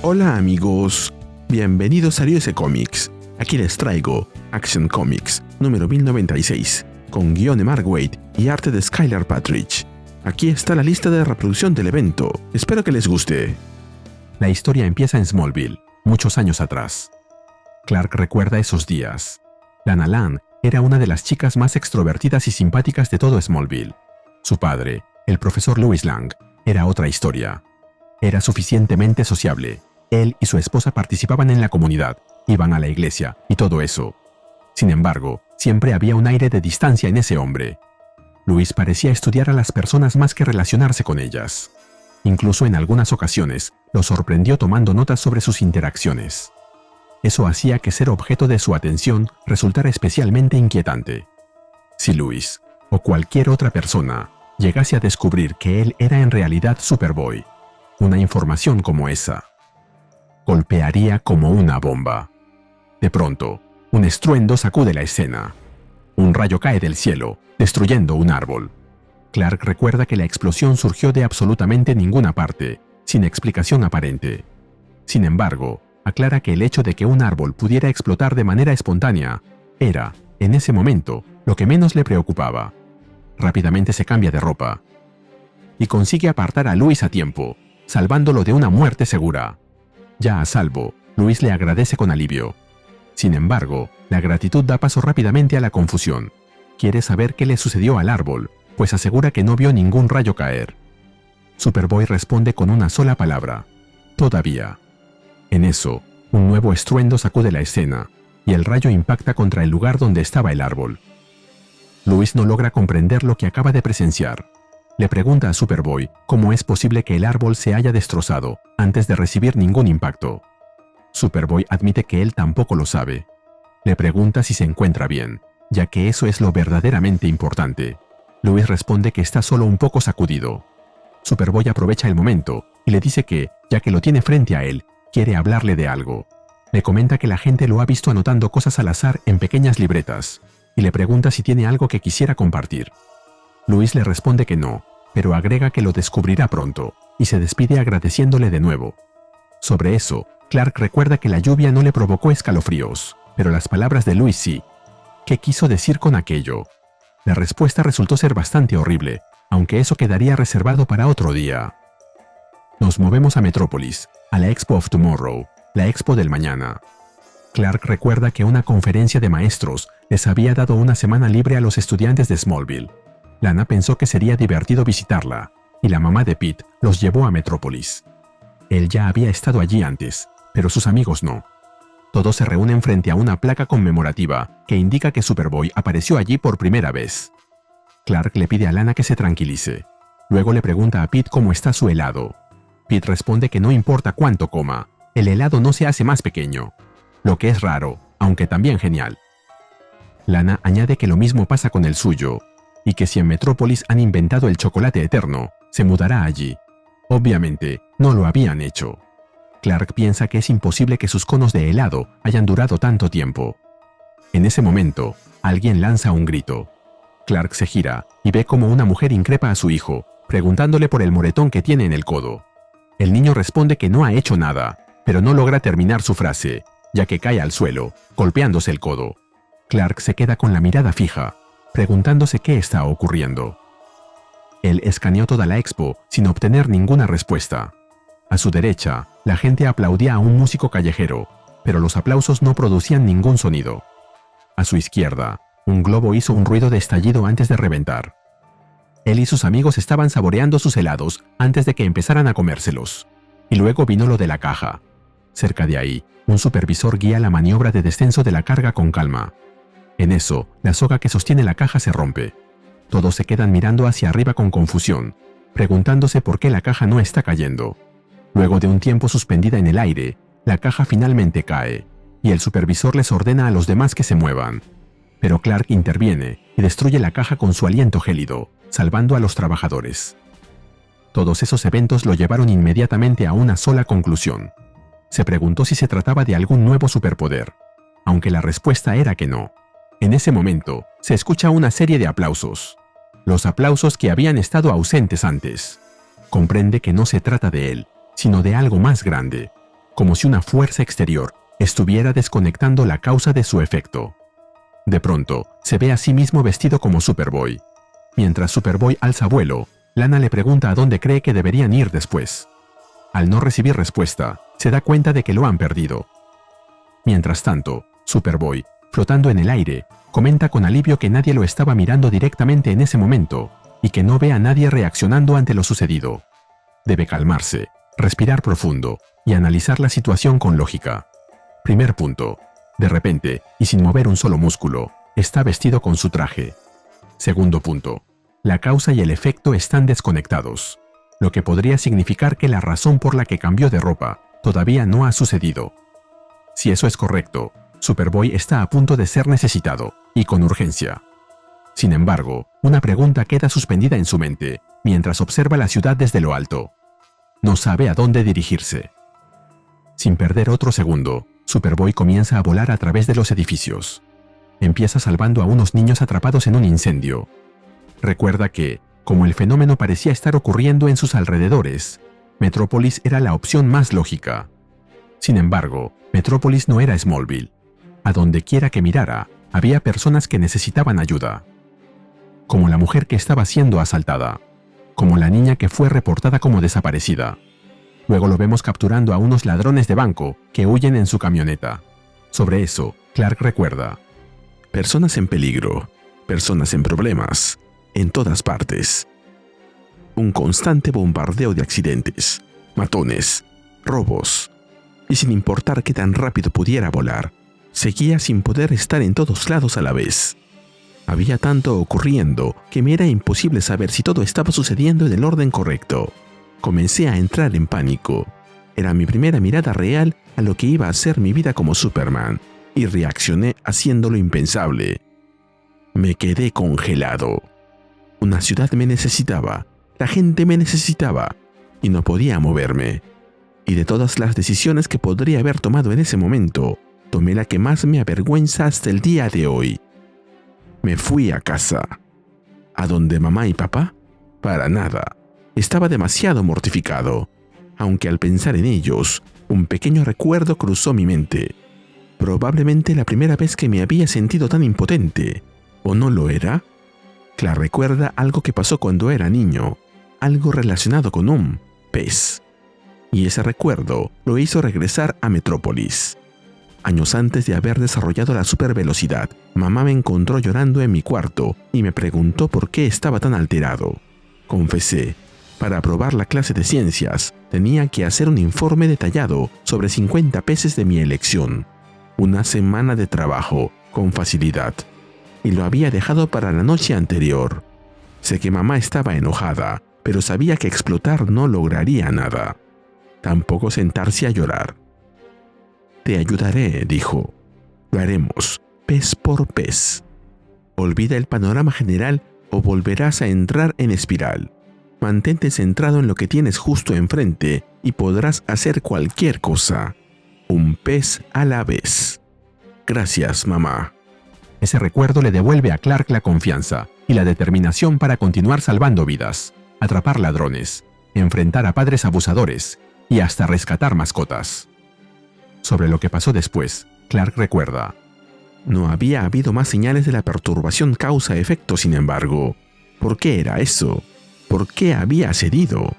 Hola amigos, bienvenidos a US Comics. Aquí les traigo Action Comics número 1096, con guión de Mark Waid y arte de Skylar Patridge. Aquí está la lista de reproducción del evento, espero que les guste. La historia empieza en Smallville, muchos años atrás. Clark recuerda esos días. Lana Lang era una de las chicas más extrovertidas y simpáticas de todo Smallville. Su padre, el profesor Lois Lang, era otra historia. Era suficientemente sociable. Él y su esposa participaban en la comunidad, iban a la iglesia y todo eso. Sin embargo, siempre había un aire de distancia en ese hombre. Luis parecía estudiar a las personas más que relacionarse con ellas. Incluso en algunas ocasiones, lo sorprendió tomando notas sobre sus interacciones. Eso hacía que ser objeto de su atención resultara especialmente inquietante. Si Luis, o cualquier otra persona, llegase a descubrir que él era en realidad Superboy, una información como esa golpearía como una bomba. De pronto, un estruendo sacude la escena. Un rayo cae del cielo, destruyendo un árbol. Clark recuerda que la explosión surgió de absolutamente ninguna parte, sin explicación aparente. Sin embargo, aclara que el hecho de que un árbol pudiera explotar de manera espontánea era, en ese momento, lo que menos le preocupaba. Rápidamente se cambia de ropa y consigue apartar a Luis a tiempo, salvándolo de una muerte segura. Ya a salvo, Luis le agradece con alivio. Sin embargo, la gratitud da paso rápidamente a la confusión. Quiere saber qué le sucedió al árbol, pues asegura que no vio ningún rayo caer. Superboy responde con una sola palabra: todavía. En eso, un nuevo estruendo sacude la escena, y el rayo impacta contra el lugar donde estaba el árbol. Luis no logra comprender lo que acaba de presenciar. Le pregunta a Superboy cómo es posible que el árbol se haya destrozado antes de recibir ningún impacto. Superboy admite que él tampoco lo sabe. Le pregunta si se encuentra bien, ya que eso es lo verdaderamente importante. Luis responde que está solo un poco sacudido. Superboy aprovecha el momento y le dice que, ya que lo tiene frente a él, quiere hablarle de algo. Le comenta que la gente lo ha visto anotando cosas al azar en pequeñas libretas, y le pregunta si tiene algo que quisiera compartir. Luis le responde que no, pero agrega que lo descubrirá pronto, y se despide agradeciéndole de nuevo. Sobre eso, Clark recuerda que la lluvia no le provocó escalofríos, pero las palabras de Luis sí. ¿Qué quiso decir con aquello? La respuesta resultó ser bastante horrible, aunque eso quedaría reservado para otro día. Nos movemos a Metrópolis, a la Expo of Tomorrow, la Expo del mañana. Clark recuerda que una conferencia de maestros les había dado una semana libre a los estudiantes de Smallville. Lana pensó que sería divertido visitarla, y la mamá de Pete los llevó a Metrópolis. Él ya había estado allí antes, pero sus amigos no. Todos se reúnen frente a una placa conmemorativa que indica que Superboy apareció allí por primera vez. Clark le pide a Lana que se tranquilice. Luego le pregunta a Pete cómo está su helado. Pete responde que no importa cuánto coma, el helado no se hace más pequeño. Lo que es raro, aunque también genial. Lana añade que lo mismo pasa con el suyo, y que si en Metrópolis han inventado el chocolate eterno, se mudará allí. Obviamente, no lo habían hecho. Clark piensa que es imposible que sus conos de helado hayan durado tanto tiempo. En ese momento, alguien lanza un grito. Clark se gira y ve como una mujer increpa a su hijo, preguntándole por el moretón que tiene en el codo. El niño responde que no ha hecho nada, pero no logra terminar su frase, ya que cae al suelo, golpeándose el codo. Clark se queda con la mirada fija, preguntándose qué está ocurriendo. Él escaneó toda la expo sin obtener ninguna respuesta. A su derecha, la gente aplaudía a un músico callejero, pero los aplausos no producían ningún sonido. A su izquierda, un globo hizo un ruido de estallido antes de reventar. Él y sus amigos estaban saboreando sus helados antes de que empezaran a comérselos. Y luego vino lo de la caja. Cerca de ahí, un supervisor guía la maniobra de descenso de la carga con calma. En eso, la soga que sostiene la caja se rompe. Todos se quedan mirando hacia arriba con confusión, preguntándose por qué la caja no está cayendo. Luego de un tiempo suspendida en el aire, la caja finalmente cae, y el supervisor les ordena a los demás que se muevan. Pero Clark interviene y destruye la caja con su aliento gélido, salvando a los trabajadores. Todos esos eventos lo llevaron inmediatamente a una sola conclusión. Se preguntó si se trataba de algún nuevo superpoder, aunque la respuesta era que no. En ese momento, se escucha una serie de aplausos. Los aplausos que habían estado ausentes antes. Comprende que no se trata de él, sino de algo más grande. como si una fuerza exterior estuviera desconectando la causa de su efecto. De pronto, se ve a sí mismo vestido como Superboy. Mientras Superboy alza vuelo, Lana le pregunta a dónde cree que deberían ir después. Al no recibir respuesta, se da cuenta de que lo han perdido. Mientras tanto, Superboy, flotando en el aire, comenta con alivio que nadie lo estaba mirando directamente en ese momento y que no ve a nadie reaccionando ante lo sucedido. Debe calmarse, respirar profundo y analizar la situación con lógica. Primer punto. De repente, y sin mover un solo músculo, está vestido con su traje. Segundo punto. La causa y el efecto están desconectados, lo que podría significar que la razón por la que cambió de ropa todavía no ha sucedido. Si eso es correcto, Superboy está a punto de ser necesitado, y con urgencia. Sin embargo, una pregunta queda suspendida en su mente mientras observa la ciudad desde lo alto. No sabe a dónde dirigirse. Sin perder otro segundo, Superboy comienza a volar a través de los edificios. Empieza salvando a unos niños atrapados en un incendio. Recuerda que, como el fenómeno parecía estar ocurriendo en sus alrededores, Metrópolis era la opción más lógica. Sin embargo, Metrópolis no era Smallville. A donde quiera que mirara, había personas que necesitaban ayuda. Como la mujer que estaba siendo asaltada. Como la niña que fue reportada como desaparecida. Luego lo vemos capturando a unos ladrones de banco que huyen en su camioneta. Sobre eso, Clark recuerda: personas en peligro, personas en problemas, en todas partes. Un constante bombardeo de accidentes, matones, robos. Y sin importar qué tan rápido pudiera volar, seguía sin poder estar en todos lados a la vez. Había tanto ocurriendo que me era imposible saber si todo estaba sucediendo en el orden correcto. Comencé a entrar en pánico. Era mi primera mirada real a lo que iba a ser mi vida como Superman, y reaccioné haciendo lo impensable. Me quedé congelado. Una ciudad me necesitaba, la gente me necesitaba, y no podía moverme. Y de todas las decisiones que podría haber tomado en ese momento, tomé la que más me avergüenza hasta el día de hoy. Me fui a casa. ¿A donde mamá y papá? Para nada. Estaba demasiado mortificado, aunque al pensar en ellos, un pequeño recuerdo cruzó mi mente. Probablemente la primera vez que me había sentido tan impotente, ¿o no lo era? Clark recuerda algo que pasó cuando era niño, algo relacionado con un pez. Y ese recuerdo lo hizo regresar a Metrópolis. Años antes de haber desarrollado la supervelocidad, mamá me encontró llorando en mi cuarto y me preguntó por qué estaba tan alterado. Confesé: para aprobar la clase de ciencias, tenía que hacer un informe detallado sobre 50 peces de mi elección. Una semana de trabajo, con facilidad. Y lo había dejado para la noche anterior. Sé que mamá estaba enojada, pero sabía que explotar no lograría nada. Tampoco sentarse a llorar. Te ayudaré, dijo. Lo haremos, pez por pez. Olvida el panorama general o volverás a entrar en espiral. Mantente centrado en lo que tienes justo enfrente y podrás hacer cualquier cosa. Un pez a la vez. Gracias, mamá. Ese recuerdo le devuelve a Clark la confianza y la determinación para continuar salvando vidas, atrapar ladrones, enfrentar a padres abusadores y hasta rescatar mascotas. Sobre lo que pasó después, Clark recuerda: no había habido más señales de la perturbación causa-efecto, sin embargo. ¿Por qué era eso? ¿Por qué había cedido?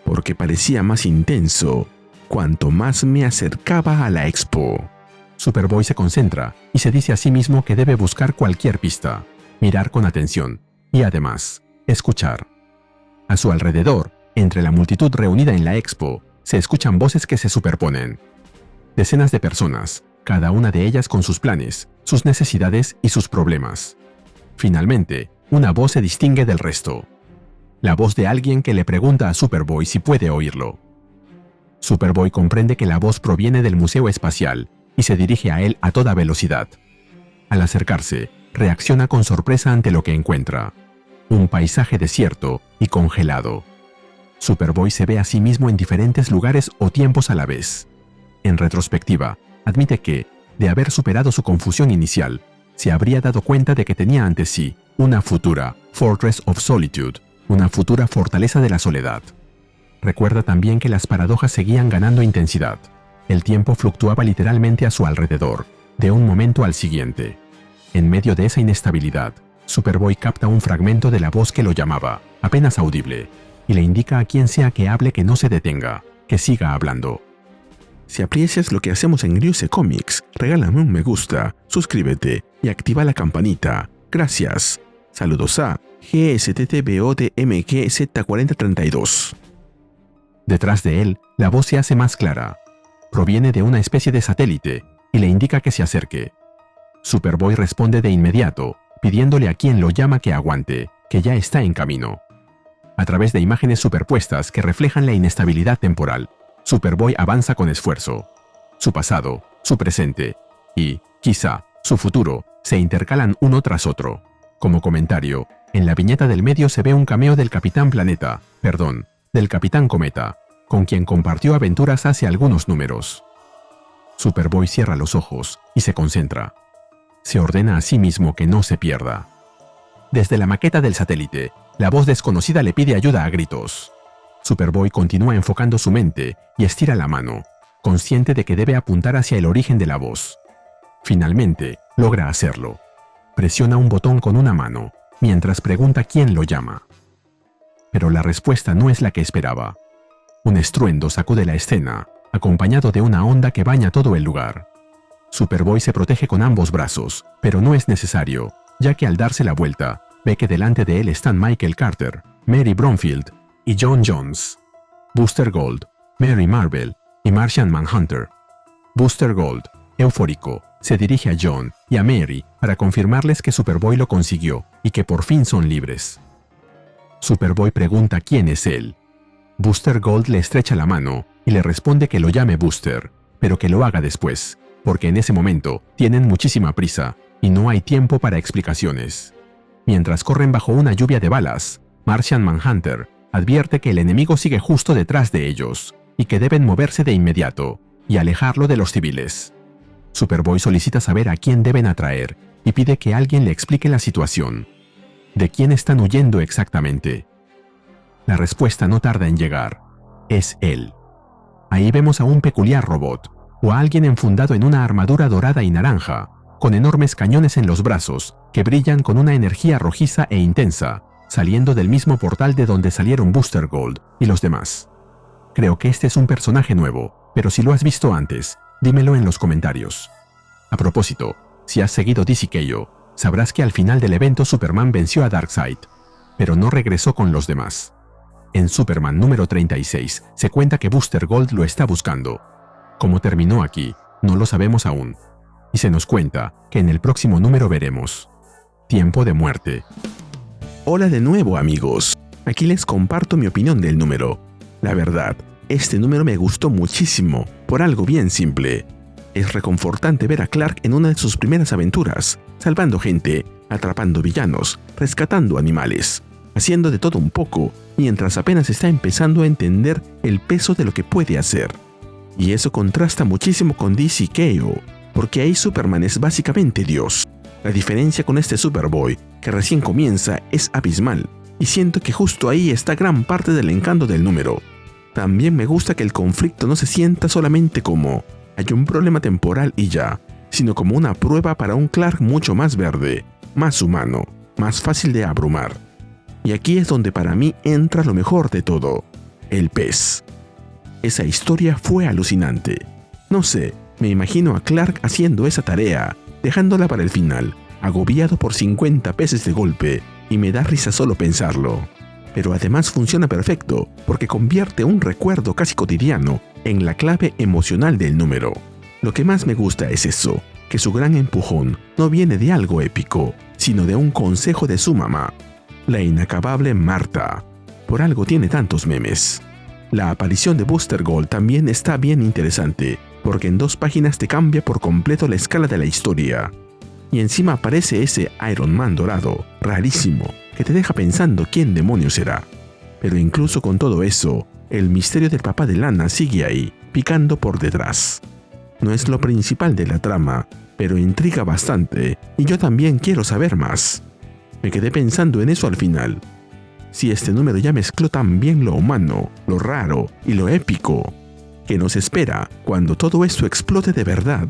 Porque parecía más intenso cuanto más me acercaba a la expo. Superboy se concentra y se dice a sí mismo que debe buscar cualquier pista, mirar con atención y además, escuchar. A su alrededor, entre la multitud reunida en la expo, se escuchan voces que se superponen. Decenas de personas, cada una de ellas con sus planes, sus necesidades y sus problemas. Finalmente, una voz se distingue del resto. La voz de alguien que le pregunta a Superboy si puede oírlo. Superboy comprende que la voz proviene del Museo Espacial y se dirige a él a toda velocidad. Al acercarse, reacciona con sorpresa ante lo que encuentra: un paisaje desierto y congelado. Superboy se ve a sí mismo en diferentes lugares o tiempos a la vez. En retrospectiva, admite que, de haber superado su confusión inicial, se habría dado cuenta de que tenía ante sí una futura Fortress of Solitude, una futura fortaleza de la soledad. Recuerda también que las paradojas seguían ganando intensidad. El tiempo fluctuaba literalmente a su alrededor, de un momento al siguiente. En medio de esa inestabilidad, Superboy capta un fragmento de la voz que lo llamaba, apenas audible, y le indica a quien sea que hable que no se detenga, que siga hablando. Si aprecias lo que hacemos en Ryuse Comics, regálame un me gusta, suscríbete y activa la campanita. Gracias. Saludos a GSTTBODMGZ4032. Detrás de él, la voz se hace más clara. Proviene de una especie de satélite y le indica que se acerque. Superboy responde de inmediato, pidiéndole a quien lo llama que aguante, que ya está en camino. A través de imágenes superpuestas que reflejan la inestabilidad temporal, Superboy avanza con esfuerzo. Su pasado, su presente y, quizá, su futuro se intercalan uno tras otro. Como comentario, en la viñeta del medio se ve un cameo del Capitán Cometa, con quien compartió aventuras hace algunos números. Superboy cierra los ojos y se concentra. Se ordena a sí mismo que no se pierda. Desde la maqueta del satélite, la voz desconocida le pide ayuda a gritos. Superboy continúa enfocando su mente y estira la mano, consciente de que debe apuntar hacia el origen de la voz. Finalmente, logra hacerlo. Presiona un botón con una mano, mientras pregunta quién lo llama. Pero la respuesta no es la que esperaba. Un estruendo sacude la escena, acompañado de una onda que baña todo el lugar. Superboy se protege con ambos brazos, pero no es necesario, ya que al darse la vuelta, ve que delante de él están Michael Carter, Mary Bromfield y John Jones. Booster Gold, Mary Marvel y Martian Manhunter. Booster Gold, eufórico, se dirige a John y a Mary para confirmarles que Superboy lo consiguió y que por fin son libres. Superboy pregunta quién es él. Booster Gold le estrecha la mano y le responde que lo llame Booster, pero que lo haga después, porque en ese momento tienen muchísima prisa y no hay tiempo para explicaciones. Mientras corren bajo una lluvia de balas, Martian Manhunter advierte que el enemigo sigue justo detrás de ellos y que deben moverse de inmediato y alejarlo de los civiles. Superboy solicita saber a quién deben atraer y pide que alguien le explique la situación. ¿De quién están huyendo exactamente? La respuesta no tarda en llegar. Es él. Ahí vemos a un peculiar robot, o a alguien enfundado en una armadura dorada y naranja, con enormes cañones en los brazos que brillan con una energía rojiza e intensa, saliendo del mismo portal de donde salieron Booster Gold y los demás. Creo que este es un personaje nuevo, pero si lo has visto antes, dímelo en los comentarios. A propósito, si has seguido DCKO, sabrás que al final del evento Superman venció a Darkseid, pero no regresó con los demás. En Superman número 36 se cuenta que Booster Gold lo está buscando. Cómo terminó aquí, no lo sabemos aún. Y se nos cuenta que en el próximo número veremos Tiempo de Muerte. Hola de nuevo, amigos. Aquí les comparto mi opinión del número. La verdad, este número me gustó muchísimo, por algo bien simple. Es reconfortante ver a Clark en una de sus primeras aventuras, salvando gente, atrapando villanos, rescatando animales, haciendo de todo un poco, mientras apenas está empezando a entender el peso de lo que puede hacer. Y eso contrasta muchísimo con DCKO, porque ahí Superman es básicamente Dios. La diferencia con este Superboy, que recién comienza, es abismal, y siento que justo ahí está gran parte del encanto del número. También me gusta que el conflicto no se sienta solamente como hay un problema temporal y ya, sino como una prueba para un Clark mucho más verde, más humano, más fácil de abrumar. Y aquí es donde para mí entra lo mejor de todo, el pez. Esa historia fue alucinante. No sé, me imagino a Clark haciendo esa tarea, dejándola para el final, agobiado por 50 peces de golpe, y me da risa solo pensarlo. Pero además funciona perfecto, porque convierte un recuerdo casi cotidiano en la clave emocional del número. Lo que más me gusta es eso, que su gran empujón no viene de algo épico, sino de un consejo de su mamá, la inacabable Marta. Por algo tiene tantos memes. La aparición de Booster Gold también está bien interesante, porque en 2 páginas te cambia por completo la escala de la historia. Y encima aparece ese Iron Man dorado, rarísimo, que te deja pensando quién demonios será. Pero incluso con todo eso, el misterio del papá de Lana sigue ahí, picando por detrás. No es lo principal de la trama, pero intriga bastante, y yo también quiero saber más. Me quedé pensando en eso al final. Si este número ya mezcló tan bien lo humano, lo raro y lo épico, que nos espera cuando todo esto explote de verdad.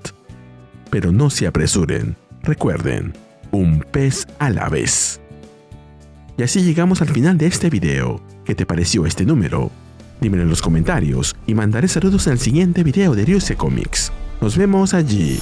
Pero no se apresuren, recuerden, un pez a la vez. Y así llegamos al final de este video. ¿Qué te pareció este número? Dímelo en los comentarios y mandaré saludos en el siguiente video de Ryusei Comics. Nos vemos allí.